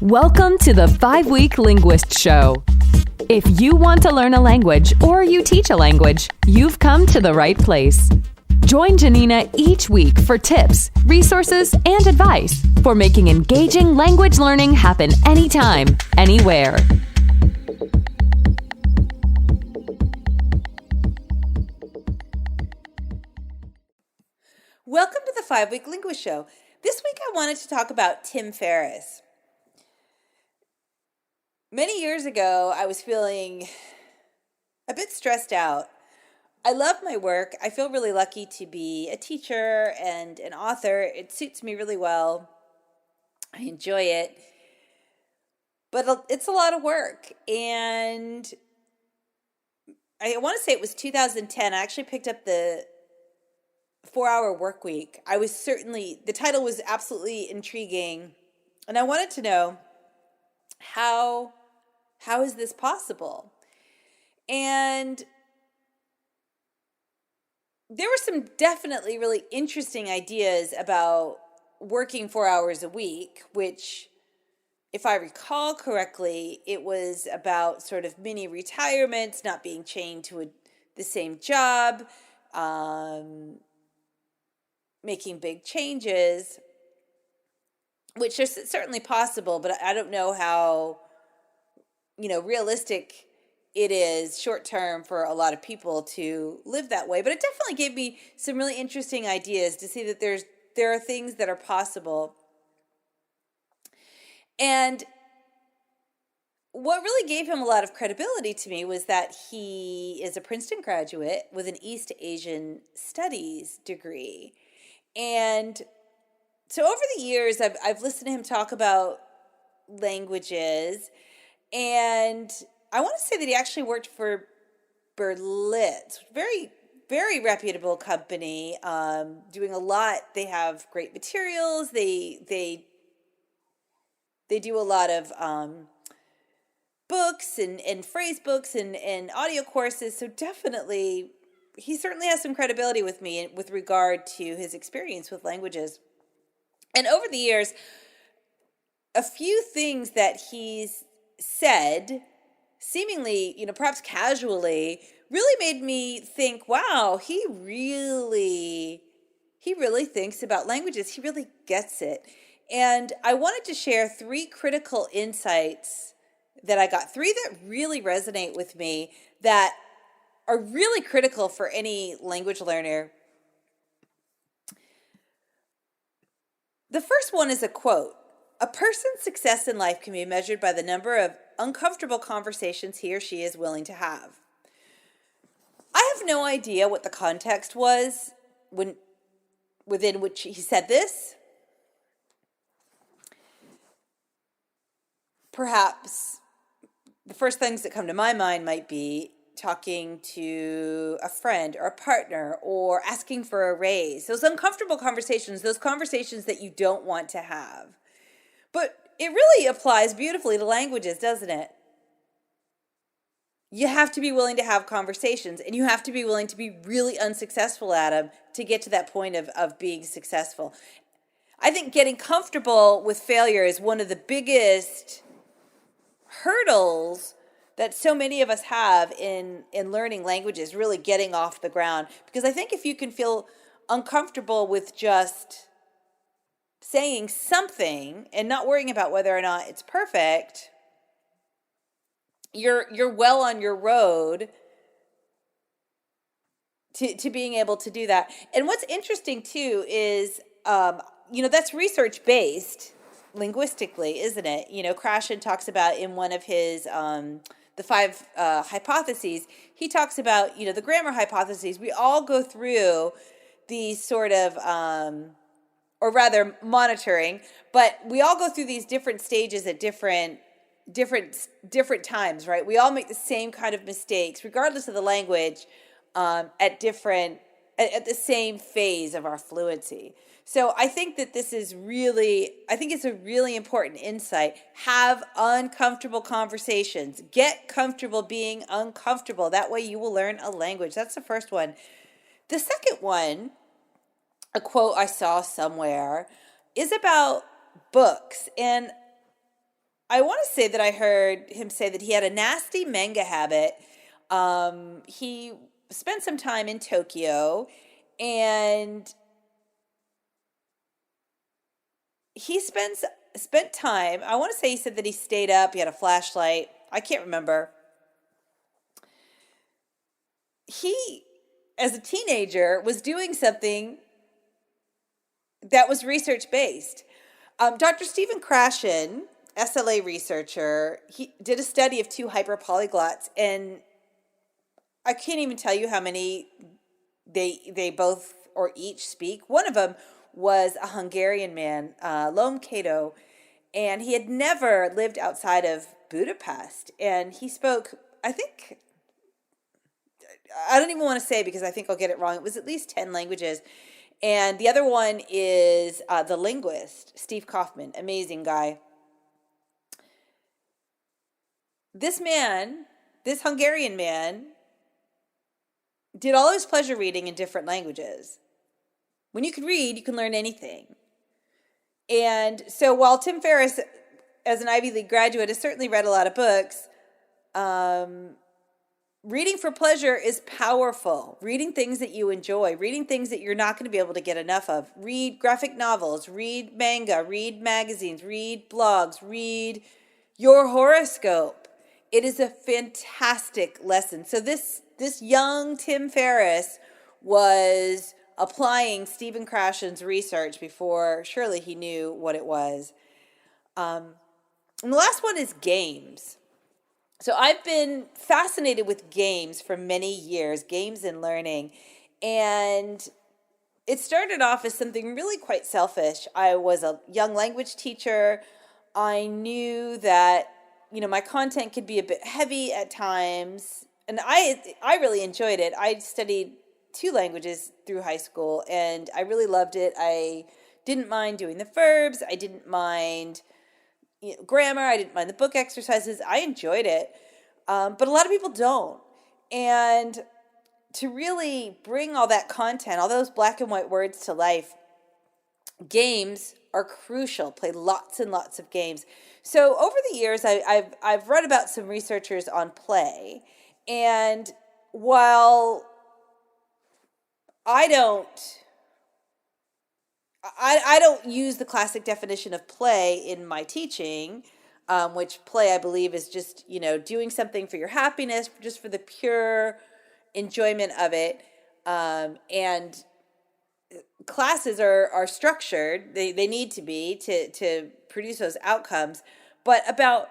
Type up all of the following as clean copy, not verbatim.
Welcome to the 5-Week Linguist Show. If you want to learn a language or you teach a language, you've come to the right place. Join Janina each week for tips, resources, and advice for making engaging language learning happen anytime, anywhere. Welcome to the 5-Week Linguist Show. This week I wanted to talk about Tim Ferriss. Many years ago, I was feeling a bit stressed out. I love my work. I feel really lucky to be a teacher and an author. It suits me really well. I enjoy it. But it's a lot of work. And I want to say it was 2010. I actually picked up the 4-Hour Work Week. The title was absolutely intriguing. And I wanted to know, how is this possible? And there were some definitely really interesting ideas about working 4 hours a week, which, if I recall correctly, it was about sort of mini retirements, not being chained to the same job, making big changes, which is certainly possible, but I don't know how, realistic it is short term for a lot of people to live that way. But it definitely gave me some really interesting ideas to see that there are things that are possible. And what really gave him a lot of credibility to me was that he is a Princeton graduate with an East Asian Studies degree. And so over the years, I've listened to him talk about languages, and I want to say that he actually worked for Berlitz, very, very reputable company, doing a lot. They have great materials. They do a lot of books and phrase books and audio courses. So definitely, he certainly has some credibility with me with regard to his experience with languages. And over the years, a few things that he's said, seemingly, perhaps casually, really made me think, wow, he really thinks about languages. He really gets it. And I wanted to share 3 critical insights that I got, 3 that really resonate with me, that are really critical for any language learner. The first one is a quote. A person's success in life can be measured by the number of uncomfortable conversations he or she is willing to have. I have no idea what the context was within which he said this. Perhaps the first things that come to my mind might be talking to a friend or a partner or asking for a raise. Those uncomfortable conversations, those conversations that you don't want to have. But it really applies beautifully to languages, doesn't it? You have to be willing to have conversations, and you have to be willing to be really unsuccessful at them to get to that point of being successful. I think getting comfortable with failure is one of the biggest hurdles that so many of us have in learning languages, really getting off the ground. Because I think if you can feel uncomfortable with just saying something and not worrying about whether or not it's perfect, you're well on your road to being able to do that. And what's interesting too is, that's research-based linguistically, isn't it? Krashen talks about in one of his the 5 hypotheses, he talks about, the grammar hypotheses. We all go through these sort of, or rather monitoring, but we all go through these different stages at different times, right? We all make the same kind of mistakes, regardless of the language, at the same phase of our fluency. So I think that it's a really important insight. Have uncomfortable conversations. Get comfortable being uncomfortable. That way you will learn a language. That's the first one. The second one, a quote I saw somewhere, is about books. And I want to say that I heard him say that he had a nasty manga habit. He spent some time in Tokyo, and he spent time. I want to say he said that he stayed up. He had a flashlight. I can't remember. He, as a teenager, was doing something that was research based. Dr. Stephen Krashen, SLA researcher, he did a study of two hyperpolyglots, and I can't even tell you how many they both or each speak. One of them was a Hungarian man, Lom Kato, and he had never lived outside of Budapest, and he spoke, I don't even want to say because I think I'll get it wrong. It was at least 10 languages. And the other one is the Linguist, Steve Kaufman, amazing guy. This man, this Hungarian man, did all his pleasure reading in different languages. When you can read, you can learn anything. And so while Tim Ferriss, as an Ivy League graduate, has certainly read a lot of books, reading for pleasure is powerful. Reading things that you enjoy, reading things that you're not going to be able to get enough of. Read graphic novels, read manga, read magazines, read blogs, read your horoscope. It is a fantastic lesson. So this young Tim Ferriss was applying Stephen Krashen's research before surely he knew what it was. And the last one is games. So I've been fascinated with games for many years, games and learning. And it started off as something really quite selfish. I was a young language teacher. I knew that, my content could be a bit heavy at times. And I really enjoyed it. I studied 2 languages through high school, and I really loved it. I didn't mind doing the verbs. I didn't mind grammar. I didn't mind the book exercises. I enjoyed it. But a lot of people don't. And to really bring all that content, all those black and white words to life, games are crucial. Play lots and lots of games. So over the years, I've read about some researchers on play. And while I don't use the classic definition of play in my teaching, which play I believe is just, doing something for your happiness, just for the pure enjoyment of it. And classes are structured. They need to be to produce those outcomes, but about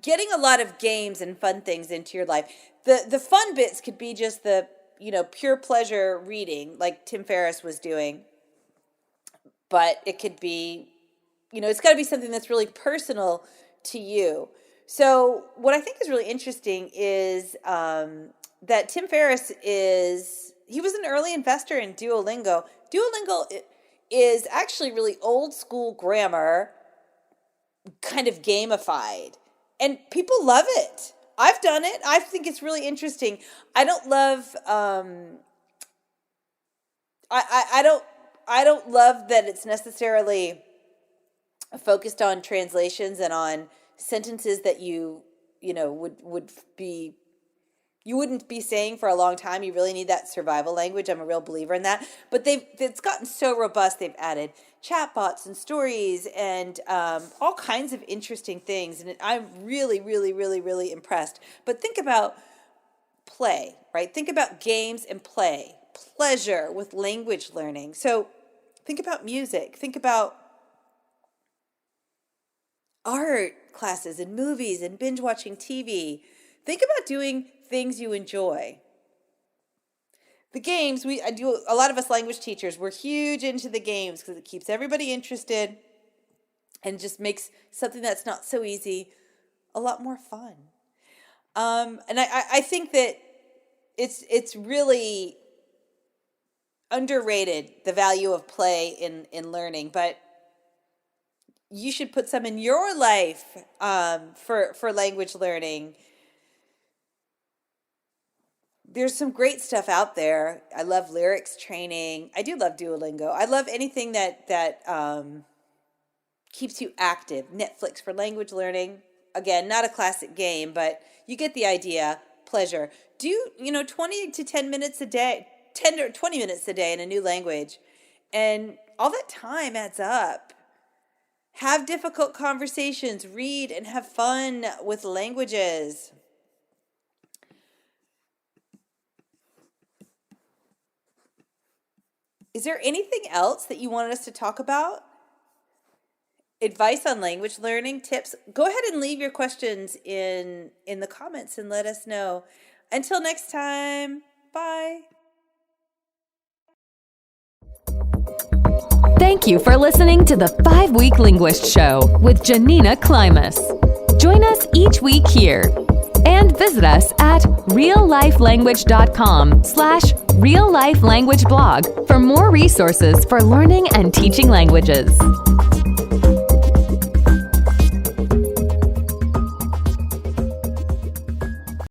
getting a lot of games and fun things into your life. The fun bits could be just the, pure pleasure reading like Tim Ferriss was doing. But it could be, it's got to be something that's really personal to you. So what I think is really interesting is that Tim Ferriss he was an early investor in Duolingo. Duolingo is actually really old school grammar, kind of gamified. And people love it. I've done it. I think it's really interesting. I don't love, I don't love that it's necessarily focused on translations and on sentences that you wouldn't be saying for a long time. You really need that survival language. I'm a real believer in that. But it's gotten so robust. They've added chatbots and stories and all kinds of interesting things. And I'm really, really, really, really impressed. But think about play, right? Think about games and play, pleasure with language learning. So think about music. Think about art classes and movies and binge watching TV. Think about doing things you enjoy. The games, a lot of us language teachers, we're huge into the games because it keeps everybody interested and just makes something that's not so easy a lot more fun. And I think that it's really underrated, the value of play in learning, but you should put some in your life for language learning. There's some great stuff out there. I love lyrics training. I do love Duolingo. I love anything that keeps you active. Netflix for language learning. again, not a classic game, but you get the idea. Pleasure. Do 20 to 10 minutes a day, 10 or 20 minutes a day in a new language. And all that time adds up. Have difficult conversations, read and have fun with languages. Is there anything else that you wanted us to talk about? Advice on language learning, tips? Go ahead and leave your questions in the comments and let us know. Until next time, bye. Thank you for listening to the 5-Week Linguist Show with Janina Klimas. Join us each week here and visit us at reallifelanguage.com/reallifelanguageblog for more resources for learning and teaching languages.